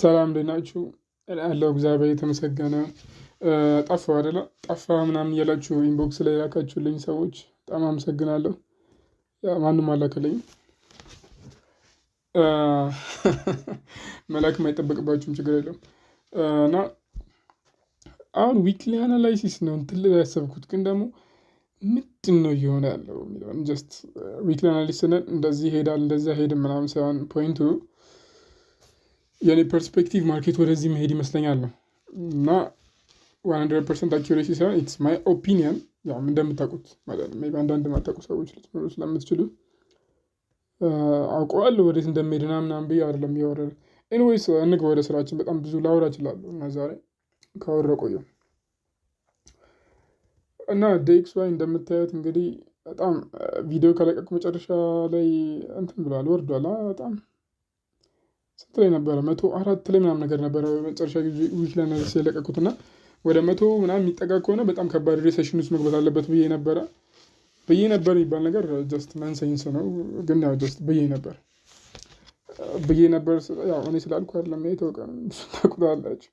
ሰላም እንዴት ናችሁ? እኔ አለሁ እግዚአብሔር የተመሰገነ። ጠፋሁ አይደለ? ጠፋህ ምናምን እያላችሁ ኢንቦክስ ላይ የላካችሁልኝ ሰዎች በጣም አመሰግናለሁ። ያው ማንም አላከልኝም። መላክም አይጠበቅባችሁም ችግር የለውም። እና አሁን ዊክሊ አናላይሲስ ነው እንትን ልል ያሰብኩት ግን ደግሞ ምንድነው እየሆነ ያለው የሚለውን ጀስት ዊክሊ አናሊሲስ ስንል እንደዚህ ይሄዳል እንደዚህ አይሄድም ምናምን ሳይሆን ፖይንቱ የኔ ፐርስፔክቲቭ ማርኬት ወደዚህ መሄድ ይመስለኛል ነው። እና 100% አኪሬሲ ሳይሆን ኢትስ ማይ ኦፒኒየን ያው እንደምታውቁት ማለት ነው። ሜይ ቢ አንዳንድ የማታውቁ ሰዎች ልትኖሩ ስለምትችሉ አውቀዋለሁ ወዴት እንደሚሄድ ምናምን ብዬ አይደለም እያወራሁ። ኤኒዌይስ እንግባ ወደ ስራችን በጣም ብዙ ላወራ እችላለሁ እና ዛሬ ካወራሁ ቆየሁ። እና ዴክስ ዋይ እንደምታዩት እንግዲህ በጣም ቪዲዮ ከለቀቁ መጨረሻ ላይ እንትን ብሏል ወርዷል። በጣም ስንት ላይ ነበረ? 104 ላይ ምናምን ነገር ነበረ መጨረሻ ዊክ ላይ አናሊሲስ የለቀቁት እና ወደ 100 ምናምን የሚጠጋ ከሆነ በጣም ከባድ ሪሴሽን ውስጥ መግባት አለበት ብዬ ነበር የሚባል ነገር ጀስት ናንሴንስ ነው። ግን ያው ጀስት ብዬ ነበር ያው እኔ ስላልኩ አይደለም ይሄ የታወቀ ነው እሱን ታውቁታላችሁ።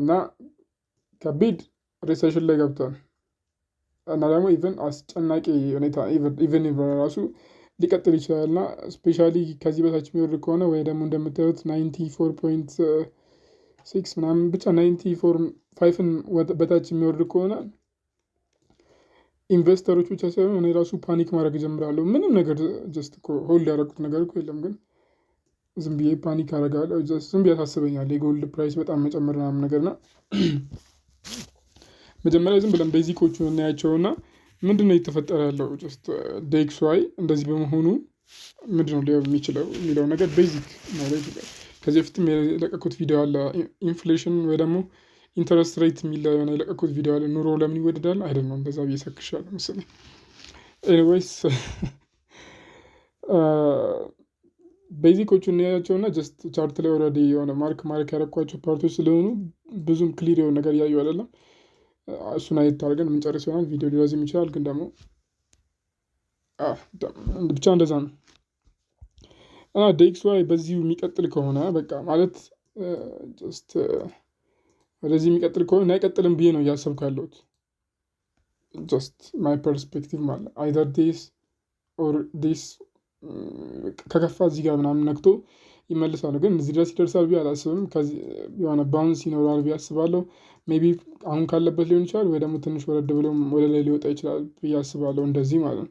እና ከቢድ ሪሴሽን ላይ ገብቷል። እና ደግሞ ኢቭን አስጨናቂ ሁኔታ ኢቭን ራሱ ሊቀጥል ይችላል። እና ስፔሻሊ ከዚህ በታች የሚወርድ ከሆነ ወይ ደግሞ እንደምታዩት 94.6 ምናምን ብቻ 94.5ን በታች የሚወርድ ከሆነ ኢንቨስተሮች ብቻ ሳይሆን እኔ ራሱ ፓኒክ ማድረግ እጀምራለሁ። ምንም ነገር ጀስት እኮ ሆልድ ያደረኩት ነገር እኮ የለም ግን ዝም ብዬ ፓኒክ አደርጋለሁ። ዝም ብዬ ያሳስበኛል የጎልድ ፕራይስ በጣም መጨመር ምናምን ነገር እና መጀመሪያ ዝም ብለን ቤዚኮቹን እናያቸውና ምንድነው እየተፈጠረ ያለው ጀስት ዴክስ ዋይ እንደዚህ በመሆኑ ምንድነው ሊሆን የሚችለው የሚለው ነገር ቤዚክ ኖሌጅ ከዚህ በፊትም የለቀኩት ቪዲዮ አለ። ኢንፍሌሽን ወይ ደግሞ ኢንተረስት ሬት የሚል የሆነ የለቀኩት ቪዲዮ አለ። ኑሮ ለምን ይወደዳል አይደለም እንደዛ ብዬ ሰክሻለሁ መሰለኝ። ኤኒዌይስ ቤዚኮቹን እናያቸውና ጀስት ቻርት ላይ ኦልሬዲ የሆነ ማርክ ያደረኳቸው ፓርቶች ስለሆኑ ብዙም ክሊር የሆነ ነገር እያየሁ አይደለም። እሱን አየት አድርገን የምንጨርስ ይሆናል። ቪዲዮ ሊረዝም ይችላል ግን ደግሞ ብቻ እንደዛ ነው። እና ዴክስ ዋይ በዚሁ የሚቀጥል ከሆነ በቃ ማለት ጀስት ወደዚህ የሚቀጥል ከሆነ አይቀጥልም ብዬ ነው እያሰብኩ ያለሁት። ጀስት ማይ ፐርስፔክቲቭ ማለት አይዘር ዲስ ኦር ዲስ ከከፋ እዚህ ጋር ምናምን ነክቶ ይመልሳሉ ግን እዚህ ድረስ ይደርሳል ብዬ አላስብም። ከዚህ የሆነ ባውንስ ይኖረዋል ብዬ አስባለሁ። ሜይ ቢ አሁን ካለበት ሊሆን ይችላል ወይ ደግሞ ትንሽ ወረድ ብሎም ወደ ላይ ሊወጣ ይችላል ብዬ አስባለሁ እንደዚህ ማለት ነው።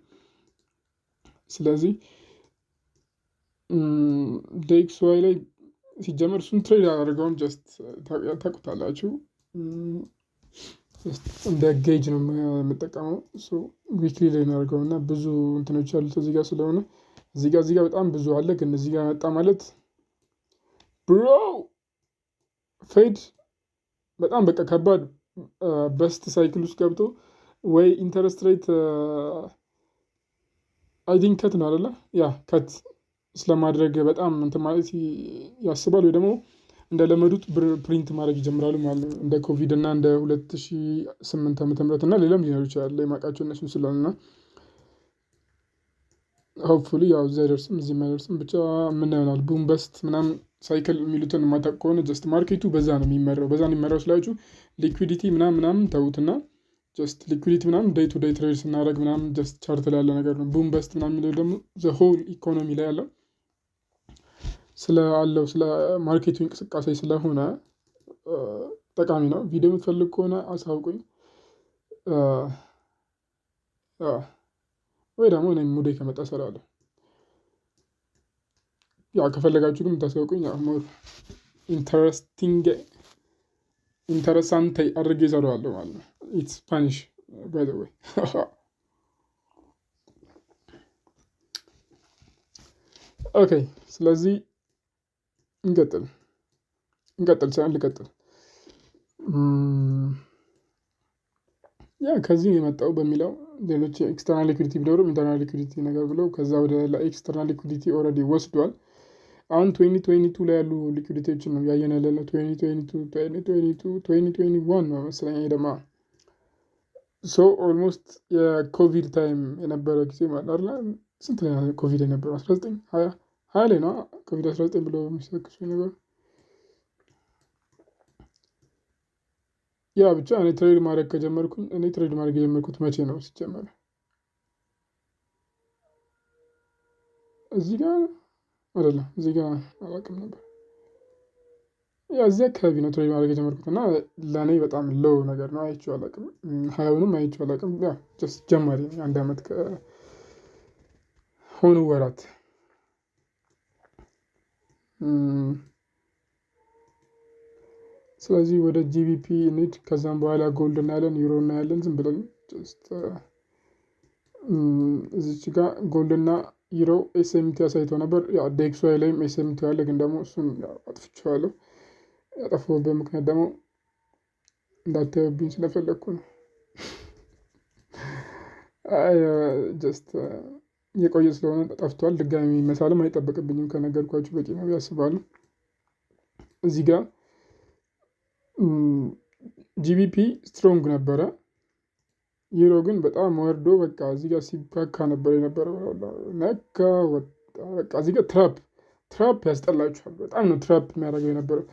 ስለዚህ ዴክስ ዋይ ላይ ሲጀመር እሱን ትሬድ አላደርገውም ጀስት ታውቁታላችሁ። እንደ ጌጅ ነው የምጠቀመው እሱ ዊክሊ ላይ እናደርገው እና ብዙ እንትኖች ያሉት እዚህ ጋር ስለሆነ እዚህ ጋር በጣም ብዙ አለ ግን እዚህ ጋር መጣ ማለት ብሮ ፌድ በጣም በቃ ከባድ በስት ሳይክል ውስጥ ገብቶ ወይ ኢንተረስት ሬት አይ ቲንክ ከት ነው አይደለ ያ ከት ስለማድረግ በጣም እንትን ማለት ያስባል ወይ ደግሞ እንደለመዱት ብር ፕሪንት ማድረግ ይጀምራሉ ማለት ነው። እንደ ኮቪድ እና እንደ 2008 ዓመተ ምህረት እና ሌላም ሊኖር ይችላል የማውቃቸው እነሱን ስለሆነ እና ሆፕፉሊ ያው እዚህ አይደርስም እዚህም አይደርስም ብቻ የምናየው ይሆናል። ቡም በስት ምናምን ሳይክል የሚሉትን የማታውቅ ከሆነ ጀስት ማርኬቱ በዛ ነው የሚመራው ስላችሁ ሊኩዊዲቲ ምናምን ተዉትና ጀስት ሊኩዊዲቲ ምናምን ዴይ ቱ ዴይ ትሬድ ስናደርግ ምናምን ጀስት ቻርት ላይ ያለ ነገር ነው። ቡም በስት ምናምን የሚለው ደግሞ ዘ ሆል ኢኮኖሚ ላይ ያለው ስለ ማርኬቱ እንቅስቃሴ ስለሆነ ጠቃሚ ነው። ቪዲዮ የምትፈልግ ከሆነ አሳውቁኝ። ወይ ደግሞ እኔም ሙዴ ከመጣ እሰራለሁ። ያው ከፈለጋችሁ ግን የምታሳውቁኝ ያው ሞር ኢንተረሳንት አድርጌ እሰራዋለሁ ማለት ነው። ኢትስ ስፓኒሽ ባይ ዘ ዌይ። ኦኬ ስለዚህ እንቀጥል ሳይሆን ልቀጥል። ያ ከዚህ ነው የመጣው በሚለው ሌሎች ኤክስተርናል ሊኩዊዲቲ ቢኖሩም ኢንተርናል ሊኩዊዲቲ ነገር ብለው ከዛ ወደ ኤክስተርናል ሊኩዊዲቲ ኦልሬዲ ወስዷል። አሁን 2022 ላይ ያሉ ሊኩዊዲቲዎችን ነው ያየን ያለነው 2021 ነው መሰለኝ ይሄ ደግሞ ሶ ኦልሞስት የኮቪድ ታይም የነበረ ጊዜ ማለት አይደለ? ስንት ላይ ኮቪድ የነበረው 19 20 20 ላይ ነው ኮቪድ-19 ብሎ የሚሰክሱ ነገር። ያ ብቻ እኔ ትሬድ ማድረግ የጀመርኩት መቼ ነው ሲጀመር? እዚህ ጋር አይደለም፣ እዚህ ጋር አላውቅም ነበር። ያ እዚህ አካባቢ ነው ትሬድ ማድረግ የጀመርኩት እና ለእኔ በጣም ሎው ነገር ነው። አይቼው አላውቅም። 20ንም አይቼው አላውቅም። ያ ጀስት ጀማሪ ነኝ። 1 አመት ከሆኑ ወራት ስለዚህ ወደ ጂቢፒ እንሂድ። ከዛም በኋላ ጎልድ እናያለን፣ ዩሮ እናያለን። ዝም ብለን ጀስት እዚች ጋር ጎልድ እና ዩሮ ኤስኤምቲ አሳይተው ነበር። ያ ዴክስዋይ ላይም ኤስኤምቲ አለ፣ ግን ደግሞ እሱን አጥፍቼዋለሁ። ያጠፋሁበት ምክንያት ደግሞ እንዳታዩብኝ ስለፈለግኩ ነው። ጀስት የቆየ ስለሆነ ጠፍቷል። ድጋሚ መሳለም አይጠበቅብኝም፣ ከነገርኳችሁ በቂ ነው ብዬ አስባለሁ። እዚህ ጋር ጂቢፒ ስትሮንግ ነበረ። ዩሮ ግን በጣም ወርዶ በቃ እዚህ ጋር ሲካካ ነበር የነበረው። ነካ ወጣ። በቃ እዚህ ጋር ትራፕ ያስጠላችኋል። በጣም ነው ትራፕ የሚያደርገው የነበረው።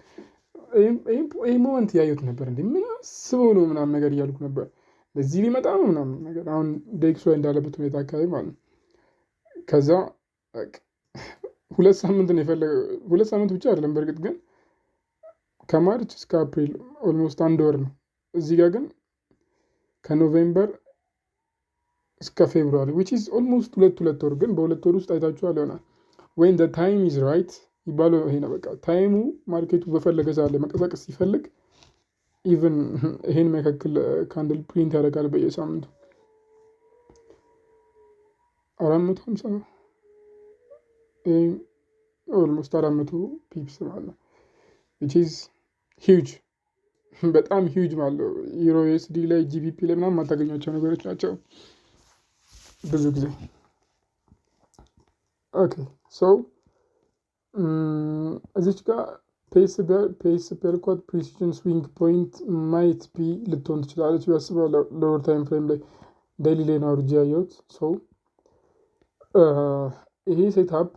ይህ ሞመንት እያየሁት ነበር። እንዴ ምን አስበው ነው ምናምን ነገር እያልኩ ነበር። ለዚህ ሊመጣ ነው ምናምን ነገር። አሁን ዴክስዋይ እንዳለበት ሁኔታ አካባቢ ማለት ነው። ከዛ 2 ሳምንት ነው የፈለገው። 2 ሳምንት ብቻ አይደለም በእርግጥ ግን ከማርች እስከ አፕሪል ኦልሞስት 1 ወር ነው። እዚህ ጋር ግን ከኖቬምበር እስከ ፌብሩዋሪ ዊች ኢዝ ኦልሞስት 2 ወር። ግን በ2 ወር ውስጥ አይታችኋል ይሆናል ወይን ዘ ታይም ኢዝ ራይት ይባለው ይሄ ነው። በቃ ታይሙ ማርኬቱ በፈለገ ሰዓት ላይ መንቀሳቀስ ሲፈልግ ኢቭን ይሄን መካከል ካንድል ፕሪንት ያደርጋል በየሳምንቱ 450 ኦልሞስት 400 ፒፕስ ማለት ነው which is huge በጣም ሂውጅ ማለት ነው። ዩሮ ዩኤስዲ ላይ ጂቢፒ ላይ ምናምን የማታገኟቸው ነገሮች ናቸው ብዙ ጊዜ። ኦኬ ሶ እዚች ጋር ፔስ ፐርኳት ፕሪሲዥን ስዊንግ ፖይንት ማይት ቢ ልትሆን ትችላለች ቢያስባለሁ። ሎወር ታይም ፍሬም ላይ ዴይሊ ላይ ነው አውርጄ ያየሁት። ሰው ይሄ ሴትአፕ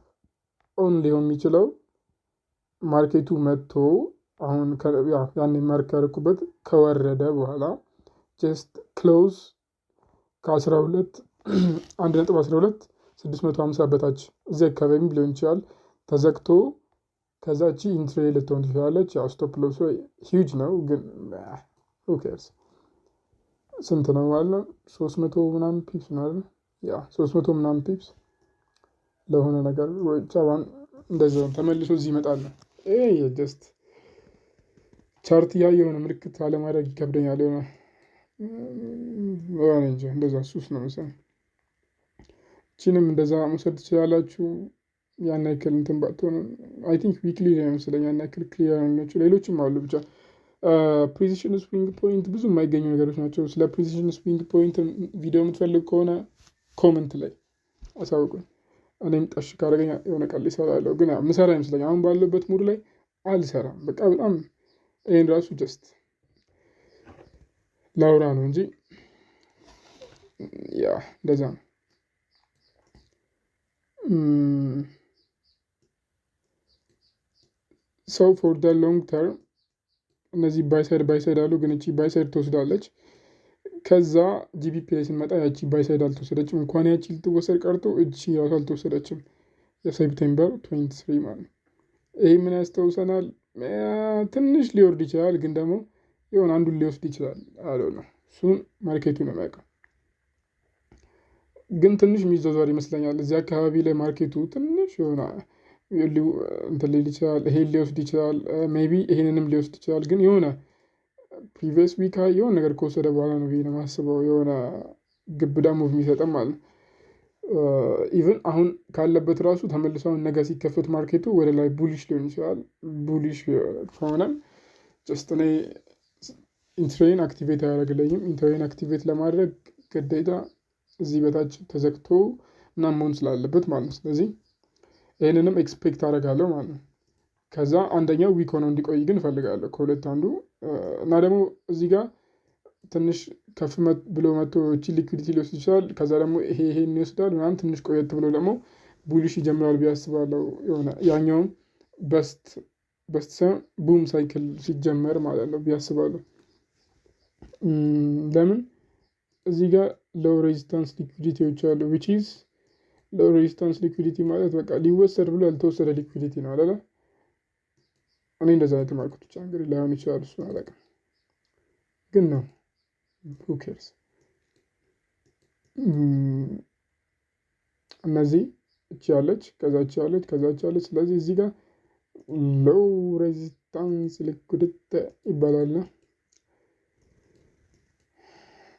ኦን ሊሆን የሚችለው ማርኬቱ መጥቶ አሁን ያኔ ማርክ ያደረኩበት ከወረደ በኋላ ጀስት ክሎዝ ከ12 1.12 650 በታች እዚህ አካባቢ ሊሆን ይችላል ተዘግቶ ከዛቺ ኢንትሬ ልትሆን ትችላለች። ያው ስቶፕ ሎሱ ሂውጅ ነው ግን who cares ስንት ነው ማለት ነው? 300 ምናምን ፒፕስ ነው አይደል? ያ 300 ምናምን ፒፕስ ለሆነ ነገር ወይ ቻዋን እንደዚህ ተመልሶ እዚህ ይመጣል። ጀስት ቻርት ያየው ነው ምልክት አለማድረግ ይከብደኛል። የሆነ እንጂ እንደዛ ሱስ ነው መሰለኝ። እቺንም እንደዛ መውሰድ ትችላላችሁ። ያን ያክል እንትን ባትሆን አይ ቲንክ ዊክሊ ነው መሰለኝ ያን ያክል ክሊየር ናቸው። ሌሎችም አሉ ብቻ ፕሪሲዥን ስዊንግ ፖይንት ብዙ የማይገኙ ነገሮች ናቸው። ስለ ፕሪሲዥን ስዊንግ ፖይንት ቪዲዮ የምትፈልግ ከሆነ ኮመንት ላይ አሳውቁኝ። እኔም ጠሽ ካደረገኝ የሆነ ቀን እሰራለሁ። ግን ያው ምሰራ ይመስለኝ አሁን ባለበት ሙድ ላይ አልሰራም። በቃ በጣም ይሄን ራሱ ጀስት ላውራ ነው እንጂ ያ እንደዛ ነው። ሰው ፎር ደ ሎንግ ተርም እነዚህ ባይሳይድ አሉ። ግን እቺ ባይሳይድ ትወስዳለች። ከዛ ጂቢፒ ላይ ስንመጣ ያቺ ባይሳይድ አልተወሰደችም። እንኳን ያቺ ልትወሰድ ቀርቶ እቺ ራሱ አልተወሰደችም። የሴፕቴምበር 23 ማለት ነው። ይሄ ምን ያስታውሰናል? ትንሽ ሊወርድ ይችላል፣ ግን ደግሞ የሆነ አንዱን ሊወስድ ይችላል አለው ነው። እሱን ማርኬቱ ነው የሚያውቀው። ግን ትንሽ የሚዘዟር ይመስለኛል እዚህ አካባቢ ላይ ማርኬቱ ትንሽ የሆነ እንትን ሊል ይችላል። ይሄን ሊወስድ ይችላል፣ ሜይ ቢ ይሄንንም ሊወስድ ይችላል። ግን የሆነ ፕሪቪየስ ዊክ የሆነ ነገር ከወሰደ በኋላ ነው ብዬ ነው የማስበው የሆነ ግብዳ ሙቭ የሚሰጠም ማለት ነው። ኢቨን አሁን ካለበት ራሱ ተመልሰውን ነገ ሲከፈት ማርኬቱ ወደ ላይ ቡሊሽ ሊሆን ይችላል። ቡሊሽ ከሆነም ጀስት እኔ ኢንትሬን አክቲቬት አያደርግልኝም። ኢንትሬን አክቲቬት ለማድረግ ግዴታ እዚህ በታች ተዘግቶ ምናምን መሆን ስላለበት ማለት ነው። ስለዚህ ይህንንም ኤክስፔክት አደርጋለሁ ማለት ነው። ከዛ አንደኛው ዊክ ሆነው እንዲቆይ ግን እፈልጋለሁ ከሁለት አንዱ። እና ደግሞ እዚህ ጋር ትንሽ ከፍ ብሎ መጥቶ እቺ ሊኩዊዲቲ ሊወስድ ይችላል። ከዛ ደግሞ ይሄን ይወስዳል ምናምን ትንሽ ቆየት ብሎ ደግሞ ቡሊሽ ይጀምራል ብዬ አስባለሁ። የሆነ ያኛውም በስት ሳይሆን ቡም ሳይክል ሲጀመር ማለት ነው ብዬ አስባለሁ። ለምን እዚህ ጋር ሎው ሬዚስታንስ ሊኩዊዲቲዎች አሉ ዊች ኢዝ ሎው ሬዚስታንስ ሊኩዊዲቲ ማለት በቃ ሊወሰድ ብሎ ያልተወሰደ ሊኩዊዲቲ ነው አይደለ? እኔ እንደዛ ነው የተማርኩት። ብቻ እንግዲህ ላይሆን ይችላል እሱን አላውቅም፣ ግን ነው who cares። እነዚህ እቺ ያለች ከዛ እቺ ያለች ከዛ እቺ ያለች። ስለዚህ እዚህ ጋር ሎው ሬዚስታንስ ሊኩዊዲቲ ይባላል።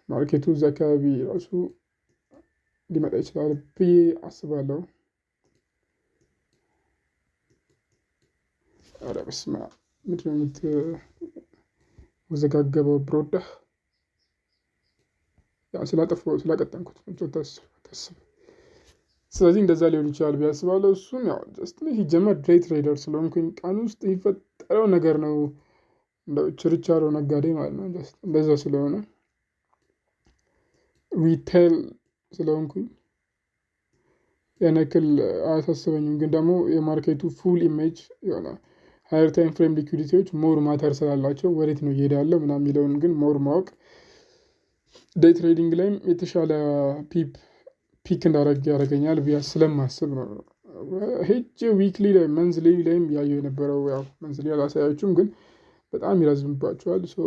ማርኬቱ እዛ አካባቢ ራሱ ሊመጣ ይችላል ብዬ አስባለሁ። ኧረ በስመ አብ ምንድን ነው የምትወዘጋገበው ብሮዳህ? ስላጠፋሁ ስላቀጠንኩት ታስብ። ስለዚህ እንደዛ ሊሆን ይችላል ብዬ አስባለሁ። እሱም ያው ጀስት ሲጀመር ዴይ ትሬደር ስለሆንኩኝ ቀን ውስጥ የሚፈጠረው ነገር ነው፣ እንደው ችርቻሮ ነጋዴ ማለት ነው። ጀስት እንደዛ ስለሆነ ሪቴል ስለሆንኩኝ ያን ያክል አያሳስበኝም። ግን ደግሞ የማርኬቱ ፉል ኢሜጅ የሆነ ሃየር ታይም ፍሬም ሊኩዊዲቲዎች ሞር ማተር ስላላቸው ወዴት ነው እየሄደ ያለው ምናምን የሚለውን ግን ሞር ማወቅ ዴይ ትሬዲንግ ላይም የተሻለ ፒክ እንዳደረግ ያደርገኛል ብዬ ስለማስብ ነው። ሄጄ ዊክሊ ላይ መንዝሊ ላይም ያየው የነበረው ያው መንዝሊ አላሳያችሁም፣ ግን በጣም ይረዝምባቸዋል። ሶ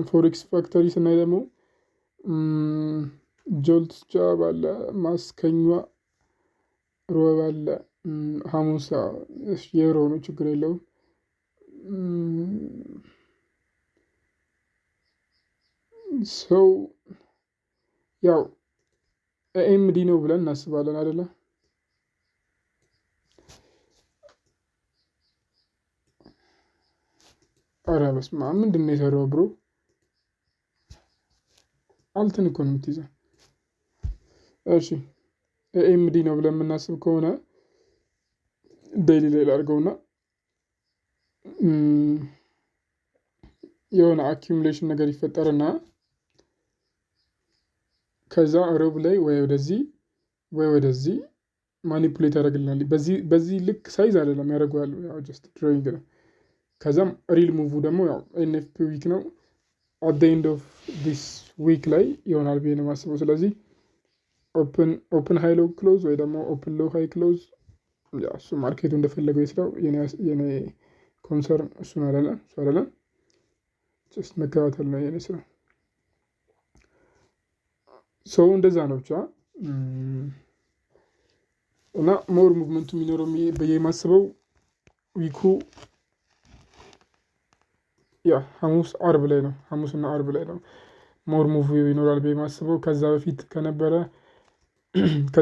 ፎሬክስ ፋክተሪ ስናይ ደግሞ ጆልት ጃብ አለ፣ ማስከኟ ሮብ አለ፣ ሐሙስ የሮ ነው ችግር የለውም። ሰው ያው ኤኤምዲ ነው ብለን እናስባለን አይደለ? ኧረ በስመ አብ ምንድን ነው የሰራው ብሮ? አልትን እኮ ነው የምትይዘው። እሺ ኤኤምዲ ነው ብለን የምናስብ ከሆነ ዴይሊ ላይ ላድርገውና የሆነ አኪሙሌሽን ነገር ይፈጠርና ከዛ ሮብ ላይ ወይ ወደዚህ ማኒፑሌት ያደርግልናል። በዚህ ልክ ሳይዝ አይደለም ያደርገው ያለው ያው ጀስት ድሮይንግ ነው። ከዛም ሪል ሙቭ ደግሞ ያው ኤንኤፍፒ ዊክ ነው። አት ዘ ኤንድ ኦፍ ዲስ ዊክ ላይ ይሆናል ብዬ ነው የማስበው። ስለዚህ ኦፕን ሃይ ሎው ክሎዝ ወይ ደግሞ ኦፕን ሎው ሃይ ክሎዝ እሱ ማርኬቱ እንደፈለገው ይስራው። የኔ ኮንሰርን እሱን አይደለም ጀስት መከታተል ነው የኔ ስራ። ሰው እንደዛ ነው ብቻ እና ሞር ሙቭመንቱ የሚኖረው ብዬ የማስበው ዊኩ ያ ሐሙስ አርብ ላይ ነው። ሐሙስና አርብ ላይ ነው ሞር ሙቭ ይኖራል ብዬ የማስበው። ከዛ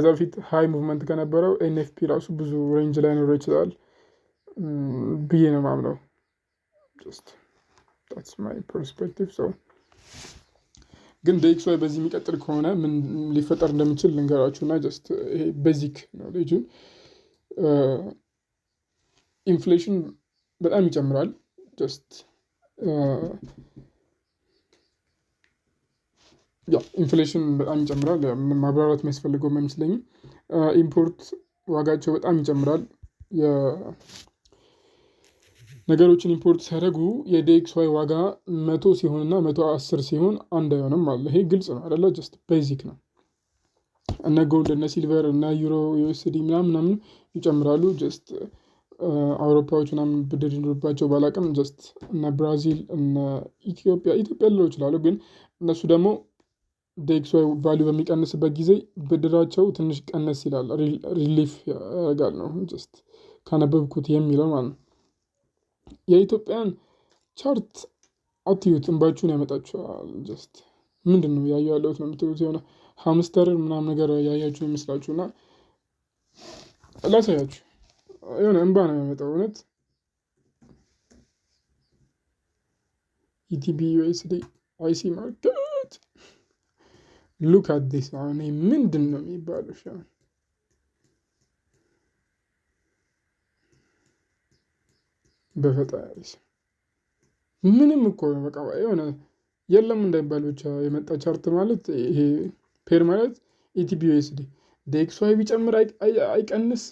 በፊት ሃይ ሙቭመንት ከነበረው ኤንኤፍፒ ራሱ ብዙ ሬንጅ ላይ ኖረው ይችላል ብዬ ነው የማምነው። ጀስት ታትስ ማይ ፐርስፔክቲቭ። ሰው ግን ዴኤክስዋይ በዚህ የሚቀጥል ከሆነ ምን ሊፈጠር እንደሚችል ልንገራችሁና ጀስት ይሄ ቤዚክ ኖሌጁን ኢንፍሌሽን በጣም ይጨምራል። ጀስት ኢንፍሌሽን በጣም ይጨምራል። ምንም ማብራራት የሚያስፈልገው አይመስለኝም። ኢምፖርት ዋጋቸው በጣም ይጨምራል። ነገሮችን ኢምፖርት ሲያደርጉ የዴኤክስዋይ ዋጋ 100 ሲሆንና 110 ሲሆን አንድ አይሆንም አለ። ይሄ ግልጽ ነው አይደለ? ጀስት ቤዚክ ነው። እነ ጎልድ እነ ሲልቨር እነ ዩሮ ዩኤስዲ ምናምን ይጨምራሉ። ጀስት አውሮፓዎች ምናምን ብድር ይኖርባቸው ባላቅም ጀስት እነ ብራዚል እነ ኢትዮጵያ ልለው ይችላሉ። ግን እነሱ ደግሞ ዴኤክስዋይ ቫሊዩ በሚቀንስበት ጊዜ ብድራቸው ትንሽ ቀነስ ይላል፣ ሪሊፍ ያደርጋል ነው ጀስት ካነበብኩት የሚለው ማለት ነው። የኢትዮጵያን ቻርት አትዩት፣ እንባችሁን ያመጣችኋል። ጀስት ምንድን ነው ያየሁ ያለሁት ነው የምትሉት። የሆነ ሃምስተር ምናምን ነገር ያያችሁ ይመስላችሁ እና ላሳያችሁ። የሆነ እንባ ነው የሚያመጣው እውነት። ኢቲቢ ዩኤስዲ አይሲ ማርኬት ሉክ አት ዲስ። አሁን ምንድን ነው የሚባለው? በፈጣሪ ምንም እኮ በቃ የሆነ የለም እንዳይባል ብቻ የመጣ ቻርት ማለት ይሄ ፔር ማለት ኢቲቢ ዩኤስዲ ዴክስዋይ ቢጨምር አይቀንስ፣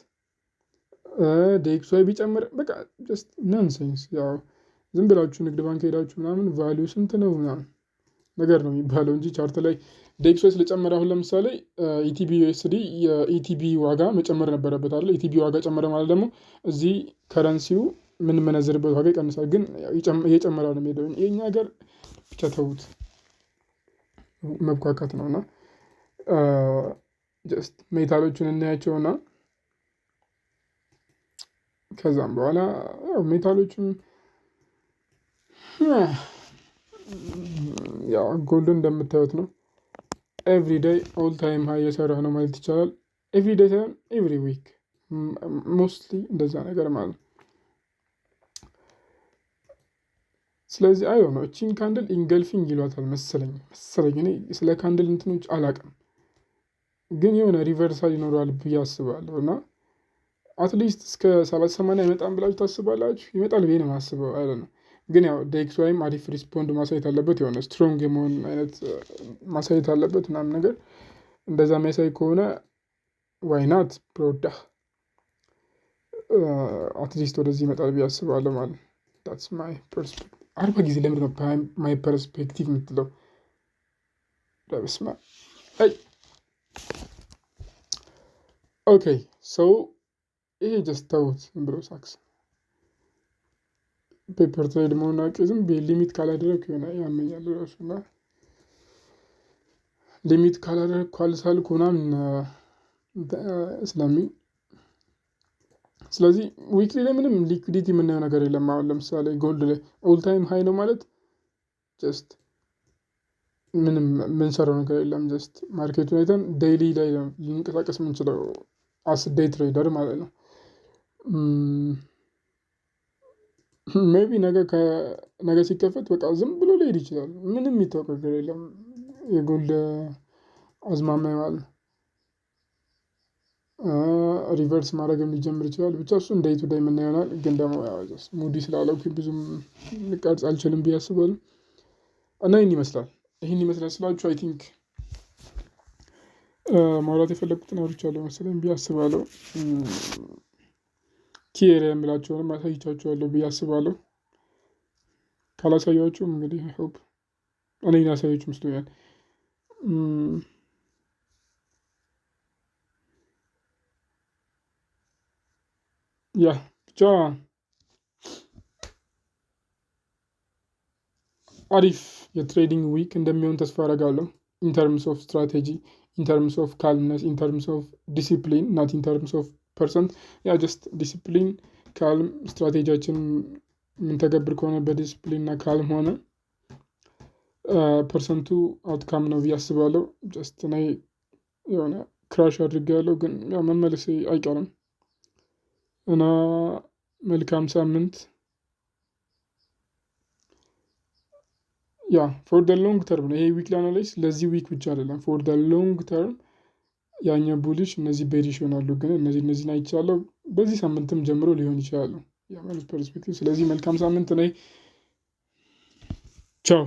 ዴክስዋይ ቢጨምር በቃ ጀስት ኖንሴንስ። ያው ዝም ብላችሁ ንግድ ባንክ ሄዳችሁ ምናምን ቫሊዩ ስንት ነው ምናምን ነገር ነው የሚባለው እንጂ ቻርት ላይ ዴክስዋይ ስለጨመረ አሁን ለምሳሌ ኢቲቢ ዩኤስዲ የኢቲቢ ዋጋ መጨመር ነበረበት አይደል? ኢቲቢ ዋጋ ጨመረ ማለት ደግሞ እዚህ ከረንሲው የምንመነዝርበት ዋጋ ይቀንሳል። ግን እየጨመረ ነው የሚሄደው። የኛ ሀገር ብቻ ተዉት፣ መብኳካት ነው። እና ጀስት ሜታሎቹን እናያቸውና ከዛም በኋላ ያው ሜታሎቹን ያው ጎልድ እንደምታዩት ነው። ኤቭሪዴይ ኦል ታይም ሀይ እየሰራ ነው ማለት ይቻላል። ኤቭሪዴይ ሳይሆን ኤቭሪ ዊክ ሞስትሊ እንደዛ ነገር ማለት ነው። ስለዚህ አይ ነው እቺን ካንድል ኢንገልፊንግ ይሏታል መሰለኝ እኔ ስለ ካንድል እንትኖች አላውቅም፣ ግን የሆነ ሪቨርሳል ይኖረዋል ብዬ አስባለሁ። እና አትሊስት እስከ 30-80 አይመጣም ብላችሁ ታስባላችሁ? ይመጣል ብዬ ነው የማስበው። አይ ነው ግን ያው ዴክስዋይም አሪፍ ሪስፖንድ ማሳየት አለበት፣ የሆነ ስትሮንግ የመሆን አይነት ማሳየት አለበት ምናምን ነገር። እንደዛ የሚያሳይ ከሆነ ዋይናት ብሮዳ አትሊስት ወደዚህ ይመጣል ብዬ አስባለሁ ማለት ነው። ዳትስ ማይ ፐርስፔክቲቭ። 40 ጊዜ ለምንድን ነው ማይ ፐርስፔክቲቭ የምትለው? በስመ አብ። ኦኬ ሰው ይሄ ጀስት ተውት፣ ዝም ብሎ ሳክስ ፔፐር ትሬድ መሆን አውቄ ዝም ሊሚት ካላደረግ የሆነ ያመኛል ራሱ። እና ሊሚት ካላደረግ ካልሳልኩ ምናምን ስለሚል ስለዚህ ዊክሊ ላይ ምንም ሊኩዲቲ የምናየው ነገር የለም። አሁን ለምሳሌ ጎልድ ላይ ኦል ታይም ሀይ ነው ማለት ጀስት ምንም የምንሰራው ነገር የለም። ጀስት ማርኬቱን አይተን ዴይሊ ላይ ልንቀሳቀስ የምንችለው አስ ዴይ ትሬደር ማለት ነው። ሜቢ ነገ ሲከፈት በቃ ዝም ብሎ ሊሄድ ይችላል። ምንም የሚታወቅ ነገር የለም የጎልድ አዝማሚያ ማለት ነው። ሪቨርስ ማድረግም ሊጀምር ይችላል። ብቻ እሱ እንደ ቱ ዴይ የምናየው ይሆናል። ግን ደግሞ ሙዲ ስላለኩኝ ብዙም ልቀርጽ አልችልም ብዬ አስባለሁ። እና ይህን ይመስላል ስላችሁ አይ ቲንክ ማውራት የፈለግኩትን አውርቻለሁ መሰለኝ ብዬ አስባለሁ። ኪ ኤሪያ የምላቸውንም አሳይቻችኋለሁ ብዬ አስባለሁ። ካላሳያችሁም እንግዲህ ሆፕ እኔ ላሳያችሁ መስሎኛል። ያ ብቻ አሪፍ የትሬዲንግ ዊክ እንደሚሆን ተስፋ አደርጋለሁ። ኢንተርምስ ኦፍ ስትራቴጂ፣ ኢንተርምስ ኦፍ ካልምነስ፣ ኢንተርምስ ኦፍ ዲሲፕሊን ናት ኢንተርምስ ኦፍ ፐርሰንት። ያ ጀስት ዲሲፕሊን ካልም ስትራቴጂያችን የምንተገብር ከሆነ በዲሲፕሊን እና ካልም ሆነ ፐርሰንቱ አውትካም ነው ብዬ አስባለሁ። ጀስት እኔ የሆነ ክራሽ አድርጌያለሁ፣ ግን ያው መመለሴ አይቀርም እና መልካም ሳምንት። ያ ፎር ደ ሎንግ ተርም ነው ይሄ ዊክሊ አናላይስ፣ ለዚህ ዊክ ብቻ አይደለም። ፎር ደ ሎንግ ተርም ያኛው ቡሊሽ እነዚህ ቤሪሽ ይሆናሉ። ግን እነዚህን አይቻለሁ። በዚህ ሳምንትም ጀምሮ ሊሆን ይችላሉ ያ ማለት ፐርስፔክቲቭ። ስለዚህ መልካም ሳምንት ነኝ። ቻው